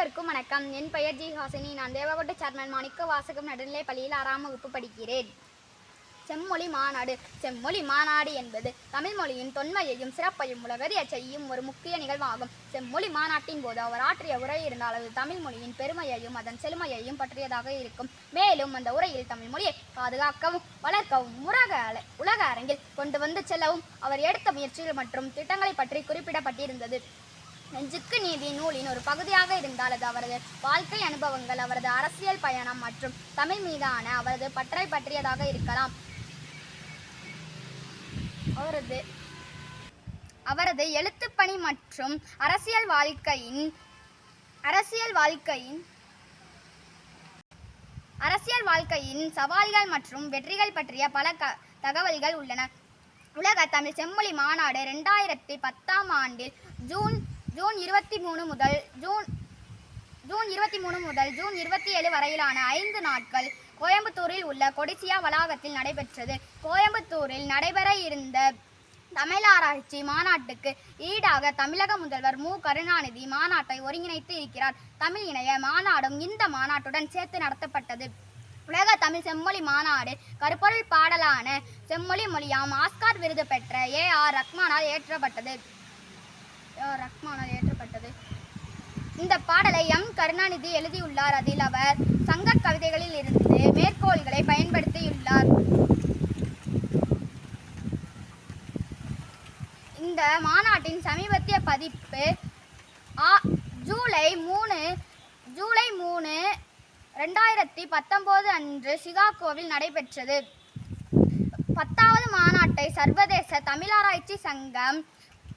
அனைவருக்கும் வணக்கம். என் பெயர் ஜி ஹாசினி. நான் தேவகோட்டை சேர்மன் மாணிக்க வாசகம் நடுநிலைப் பள்ளியில் 6ஆம் வகுப்பு படிக்கிறேன். செம்மொழி மாநாடு. செம்மொழி மாநாடு என்பது தமிழ் மொழியின் தொன்மையையும் சிறப்பையும் உலகறியச் செய்யும் ஒரு முக்கிய நிகழ்வாகும். செம்மொழி மாநாட்டின் போது அவர் ஆற்றிய உரை இருந்தால் அது தமிழ் மொழியின் பெருமையையும் அதன் செழுமையையும் பற்றியதாக இருக்கும். மேலும் அந்த உரையில் தமிழ் மொழியை பாதுகாக்கவும் வளர்க்கவும் உலக அரங்கில் கொண்டு வந்து செல்லவும் அவர் எடுத்த முயற்சிகள் மற்றும் திட்டங்களை பற்றி குறிப்பிடப்பட்டிருந்தது. நெஞ்சுக்கு நீதி நூலின் ஒரு பகுதியாக இருந்தால் அது அவரது வாழ்க்கை அனுபவங்கள், அவரது அரசியல் பயணம் மற்றும் தமிழ் மீதான அவரது பற்றை பற்றியதாக இருக்கலாம். அவரது எழுத்துப்பணி மற்றும் அரசியல் வாழ்க்கையின் சவால்கள் மற்றும் வெற்றிகள் பற்றிய பல தகவல்கள் உள்ளன. உலக தமிழ் செம்மொழி மாநாடு 2010ஆம் ஆண்டில் ஜூன் 23 முதல் ஜூன் 27 வரையிலான 5 நாட்கள் கோயம்புத்தூரில் உள்ள கொடிசியா வளாகத்தில் நடைபெற்றது. கோயம்புத்தூரில் நடைபெற இருந்த தமிழாராய்ச்சி மாநாட்டுக்கு ஈடாக தமிழக முதல்வர் மு. கருணாநிதி மாநாட்டை ஒருங்கிணைத்து இருக்கிறார். தமிழ் இணைய மாநாடும் இந்த மாநாட்டுடன் சேர்த்து நடத்தப்பட்டது. உலக தமிழ் செம்மொழி மாநாடு கருப்பொருள் பாடலான செம்மொழி மொழியாம் ஆஸ்கார் விருது பெற்ற A.R. ரஹ்மானால் ஏற்றப்பட்டது. இந்த பாடலை எம். கருணாநிதி எழுதியுள்ளார். அதில் அவர் சங்க கவிதைகளில் இருந்து மேற்கோள்களை பயன்படுத்தியுள்ளார். இந்த மாநாட்டின் சமீபத்திய பதிப்பு ஜூலை 3, 2019 அன்று சிகாகோவில் நடைபெற்றது. 10வது மாநாட்டை சர்வதேச தமிழாராய்ச்சி சங்கம்,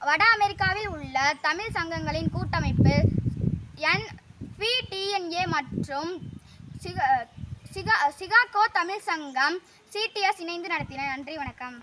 வட அமெரிக்காவில் உள்ள தமிழ் சங்கங்களின் கூட்டமைப்பு NPTNA மற்றும் சிகாகோ தமிழ் சங்கம் CTS இணைந்து நடத்தின. நன்றி, வணக்கம்.